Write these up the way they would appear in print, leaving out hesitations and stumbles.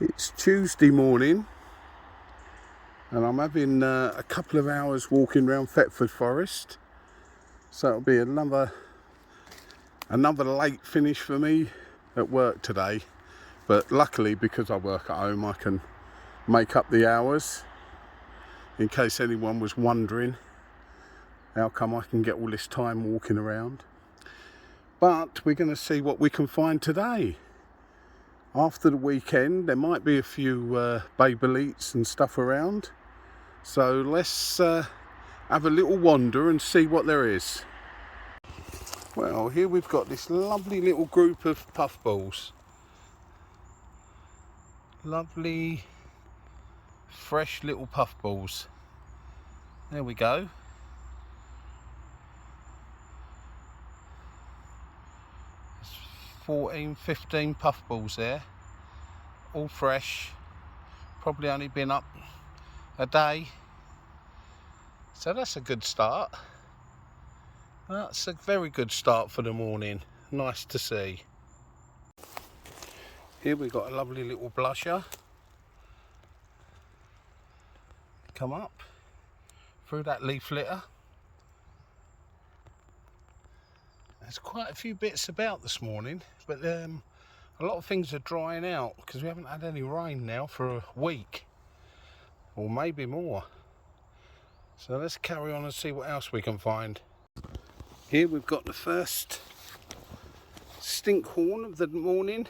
It's Tuesday morning and I'm having a couple of hours walking around Thetford Forest, so it'll be another late finish for me at work today, but luckily because I work at home I can make up the hours, in case anyone was wondering how come I can get all this time walking around. But we're going to see what we can find today. After the weekend there might be a few Boletes and stuff around, so let's have a little wander and see what there is. Well, here we've got this lovely little group of puffballs. Lovely fresh little puffballs. There we go. There's 14, 15 puffballs there, all fresh, probably only been up a day, so that's a good start. That's a very good start for the morning. Nice to see. Here we've got a lovely little blusher. Come up through that leaf litter. There's quite a few bits about this morning, but a lot of things are drying out because we haven't had any rain now for a week or maybe more. So let's carry on and see what else we can find. Here we've got the first stinkhorn of the morning.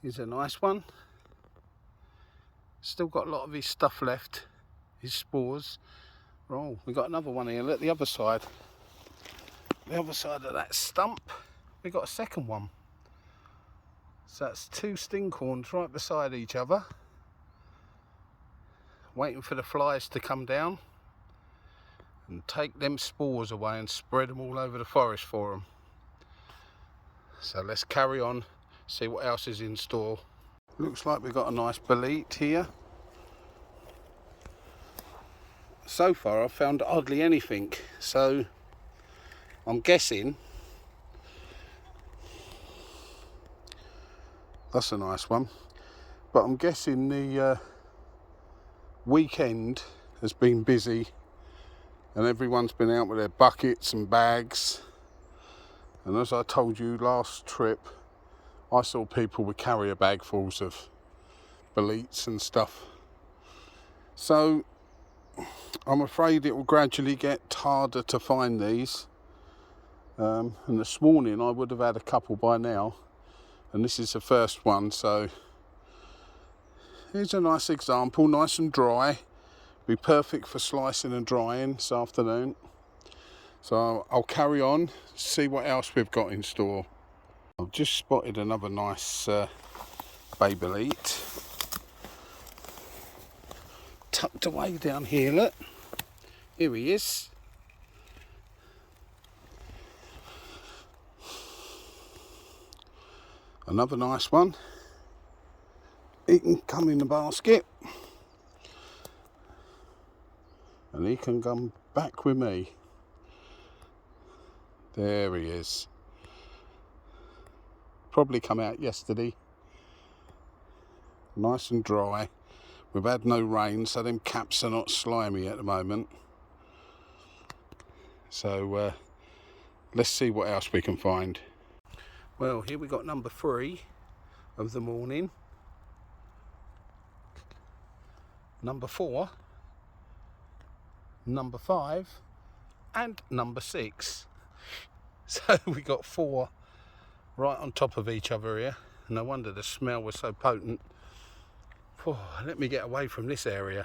Here's a nice one. Still got a lot of his stuff left, his spores. Oh, we've got another one here. Look, the other side. The other side of that stump, we've got a second one. So that's two stinkhorns right beside each other, waiting for the flies to come down and take them spores away and spread them all over the forest for them. So let's carry on, see what else is in store. Looks like we've got a nice bolete here. So far I've found hardly anything, so I'm guessing that's a nice one, but I'm guessing the weekend has been busy and everyone's been out with their buckets and bags, and as I told you last trip, I saw people with carrier bagfuls of boletes and stuff, so I'm afraid it will gradually get harder to find these. And this morning I would have had a couple by now, and this is the first one, so here's a nice example, nice and dry, be perfect for slicing and drying this afternoon. So I'll carry on, see what else we've got in store. I've just spotted another nice Bolete tucked away down here. Look, here he is. Another nice one. He can come in the basket and he can come back with me. There he is. Probably come out yesterday. Nice and dry. We've had no rain, so them caps are not slimy at the moment. So let's see what else we can find. Well, here we got number 3 of the morning, number 4, number 5 and number 6. So we got 4 right on top of each other here. No wonder the smell was so potent. Oh, let me get away from this area.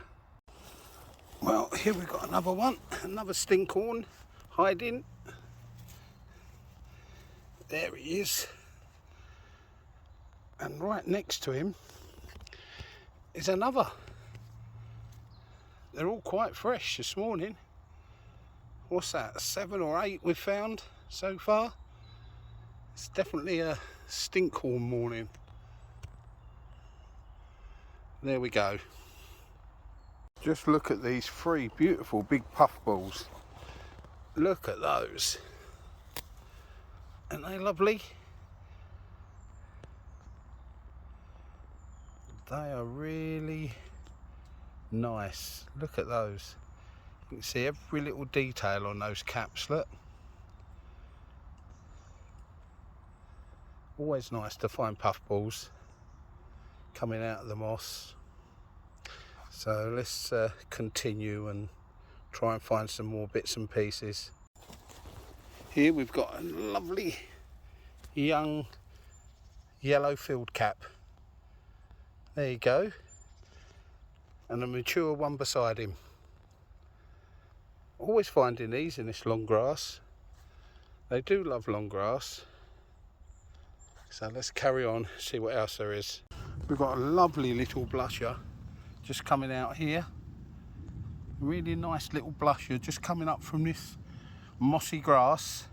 Well, here we've got another one, another stinkhorn hiding. There he is, and right next to him is another. They're all quite fresh this morning. What's that, 7 or 8 we've found so far? It's definitely a stinkhorn morning. There we go. Just look at these 3 beautiful big puffballs. Look at those. Aren't they lovely? They are really nice. Look at those. You can see every little detail on those caps, look. Always nice to find puffballs coming out of the moss. So let's continue and try and find some more bits and pieces. Here we've got a lovely young yellow field cap. There you go. And a mature one beside him. Always finding these in this long grass. They do love long grass. So let's carry on, see what else there is. We've got a lovely little blusher just coming out here. Really nice little blusher just coming up from this mossy grass.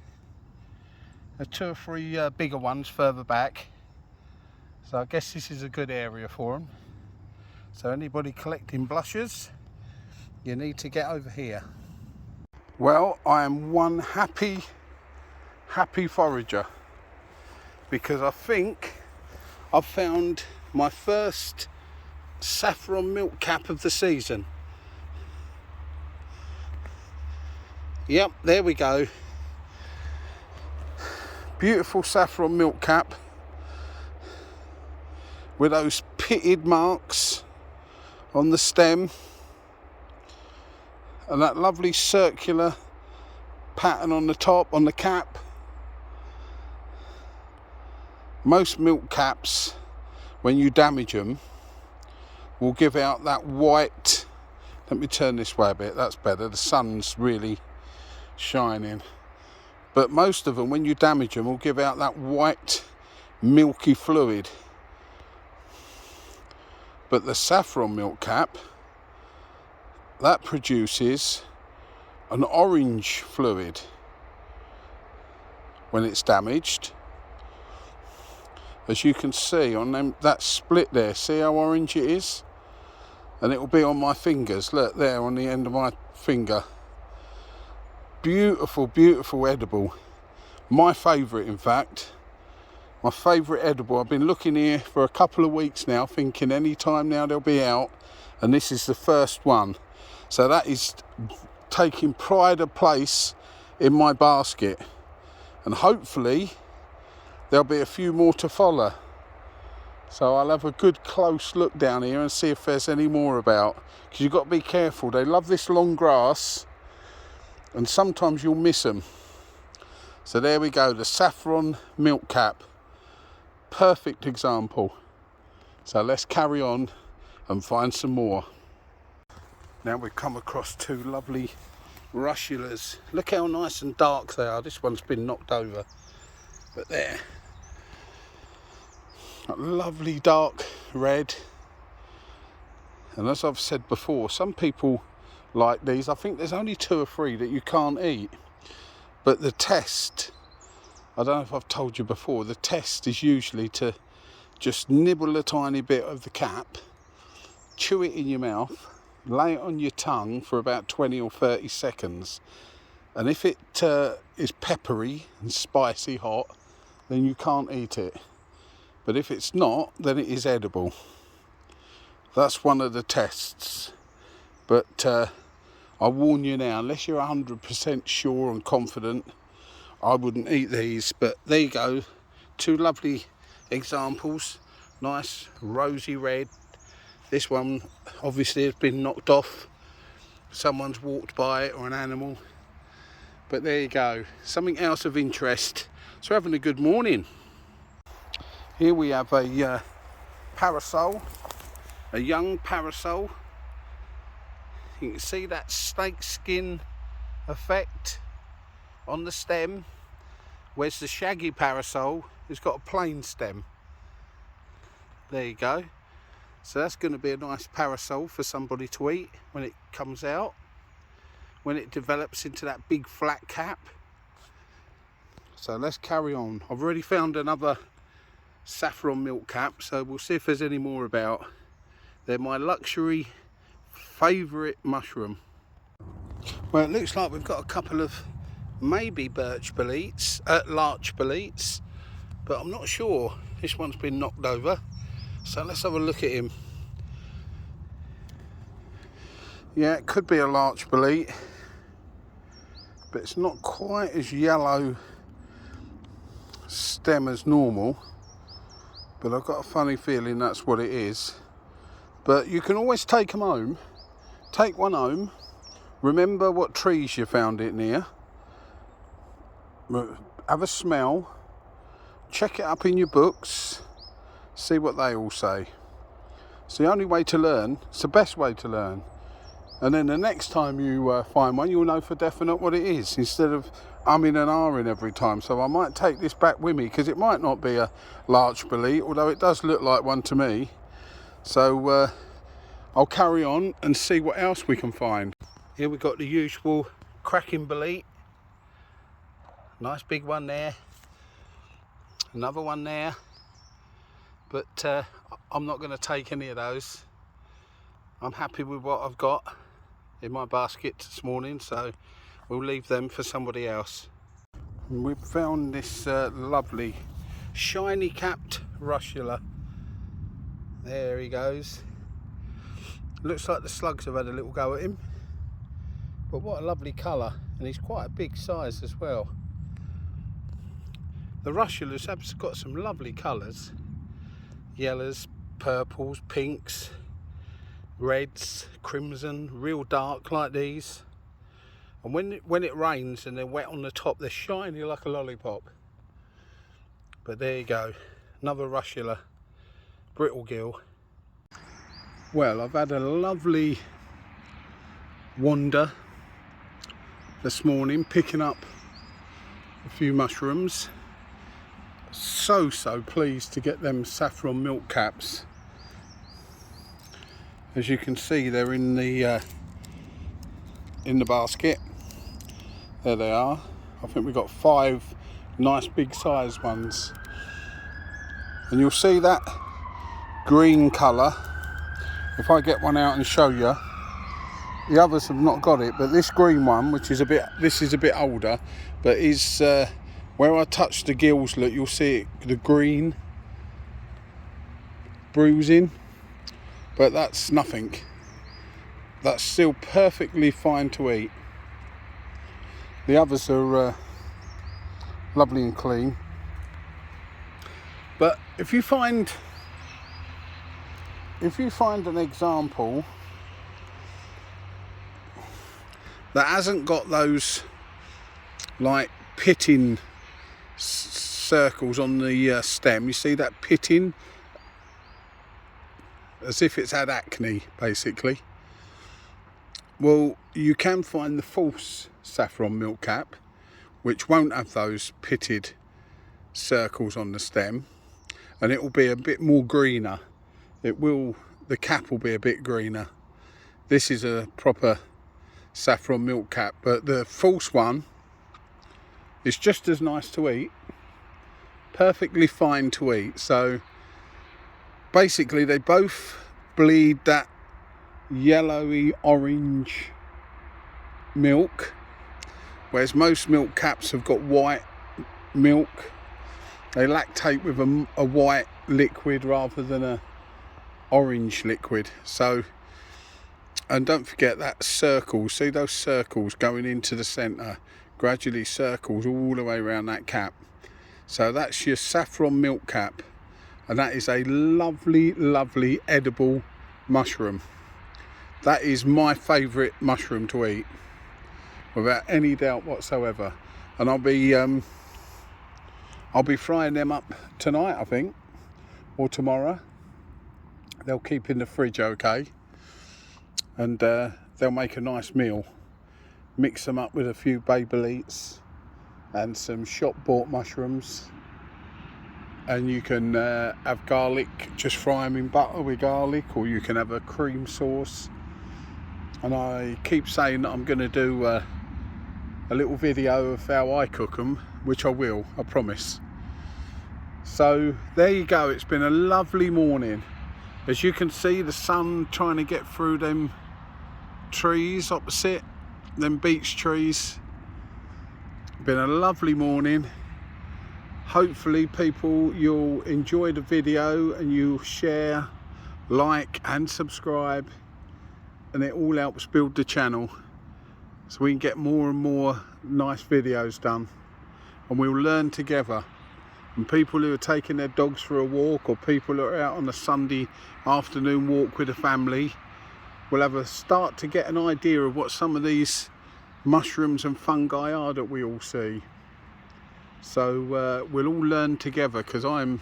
There are 2 or 3 bigger ones further back. So I guess this is a good area for them. So anybody collecting blushers, you need to get over here. Well, I am one happy forager, because I think I've found my first saffron milk cap of the season. Yep, there we go. Beautiful saffron milk cap with those pitted marks on the stem and that lovely circular pattern on the top on the cap. Most milk caps, when you damage them, will give out that white. Let me turn this way a bit, that's better. The sun's really shining. But most of them, when you damage them, will give out that white milky fluid. But the saffron milk cap, that produces an orange fluid when it's damaged. As you can see on them, that split there, see how orange it is? And it will be on my fingers, look there on the end of my finger. Beautiful, beautiful edible. My favourite, in fact. My favourite edible. I've been looking here for a couple of weeks now, thinking any time now they'll be out, and this is the first one. So that is taking pride of place in my basket, and hopefully there'll be a few more to follow. So I'll have a good close look down here and see if there's any more about, because you've got to be careful. They love this long grass and sometimes you'll miss them. So there we go, the saffron milk cap. Perfect example. So let's carry on and find some more. Now we've come across 2 lovely russulas. Look how nice and dark they are. This one's been knocked over, but there. A lovely dark red. And as I've said before, some people like these. I think there's only 2 or 3 that you can't eat. But the test, I don't know if I've told you before, the test is usually to just nibble a tiny bit of the cap, chew it in your mouth, lay it on your tongue for about 20 or 30 seconds. And if it is peppery and spicy hot, then you can't eat it. But if it's not, then it is edible. That's one of the tests. But I warn you now, unless you're 100% sure and confident, I wouldn't eat these. But there you go, 2 lovely examples. Nice rosy red. This one obviously has been knocked off. Someone's walked by it or an animal. But there you go, something else of interest. So having a good morning. Here we have a parasol, a young parasol. You can see that snake skin effect on the stem, whereas the shaggy parasol has got a plain stem. There you go. So that's going to be a nice parasol for somebody to eat when it comes out, when it develops into that big flat cap. So let's carry on. I've already found another saffron milk cap, so we'll see if there's any more about. They're my luxury favourite mushroom. Well, it looks like we've got a couple of maybe larch boletes, but I'm not sure. This one's been knocked over. So let's have a look at him. Yeah, it could be a larch bolete, but it's not quite as yellow stem as normal, but I've got a funny feeling that's what it is. But you can always take them home. Take one home, remember what trees you found it near, have a smell, check it up in your books, see what they all say. It's the only way to learn, it's the best way to learn. And then the next time you find one, you'll know for definite what it is, instead of umming and ahhing every time. So I might take this back with me, because it might not be a larch bolete, although it does look like one to me. So I'll carry on and see what else we can find. Here we've got the usual cracking bolete. Nice big one there. Another one there. But I'm not going to take any of those. I'm happy with what I've got in my basket this morning, so we'll leave them for somebody else. And we've found this lovely shiny capped russula. There he goes. Looks like the slugs have had a little go at him, but what a lovely colour, and he's quite a big size as well. The russulas have got some lovely colours, yellows, purples, pinks, reds, crimson, real dark like these. And when it rains and they're wet on the top, they're shiny like a lollipop. But there you go, another russula, brittle gill. Well, I've had a lovely wander this morning, picking up a few mushrooms. So pleased to get them saffron milk caps. As you can see, they're in the basket. There they are. I think we've got 5 nice big size ones. And you'll see that green colour. If I get one out and show you, the others have not got it, but this green one, which is this is a bit older, but is where I touch the gills, look, you'll see it, the green bruising. But that's nothing. That's still perfectly fine to eat. The others are lovely and clean. But if you find an example that hasn't got those like pitting circles on the stem, you see that pitting? As if it's had acne, basically. Well, you can find the false saffron milk cap, which won't have those pitted circles on the stem, and it will be a bit more greener. The cap will be a bit greener. This is a proper saffron milk cap, but the false one is just as nice to eat, perfectly fine to eat. So basically they both bleed that yellowy orange milk, whereas most milk caps have got white milk. They lactate with a white liquid rather than a orange liquid. So, and don't forget that circle, see those circles going into the centre, gradually circles all the way around that cap. So that's your saffron milk cap. And that is a lovely edible mushroom. That is my favourite mushroom to eat, without any doubt whatsoever. And I'll be frying them up tonight, I think, or tomorrow. They'll keep in the fridge okay, and they'll make a nice meal. Mix them up with a few bay boletes and some shop bought mushrooms. And you can have garlic, just fry them in butter with garlic, or you can have a cream sauce. And I keep saying that I'm going to do a little video of how I cook them, which I will, I promise. So there you go, it's been a lovely morning. As you can see, the sun trying to get through them trees opposite, them beech trees. Been a lovely morning. hopefully you'll enjoy the video and you'll share, like and subscribe, and it all helps build the channel so we can get more and more nice videos done, and we'll learn together. And people who are taking their dogs for a walk, or people who are out on a Sunday afternoon walk with a family, will have a start to get an idea of what some of these mushrooms and fungi are that we all see. So we'll all learn together, because I'm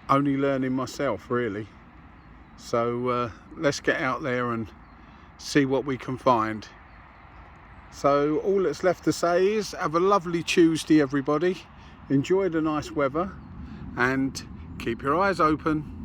only learning myself really. So let's get out there and see what we can find. So all that's left to say is have a lovely Tuesday everybody, enjoy the nice weather and keep your eyes open.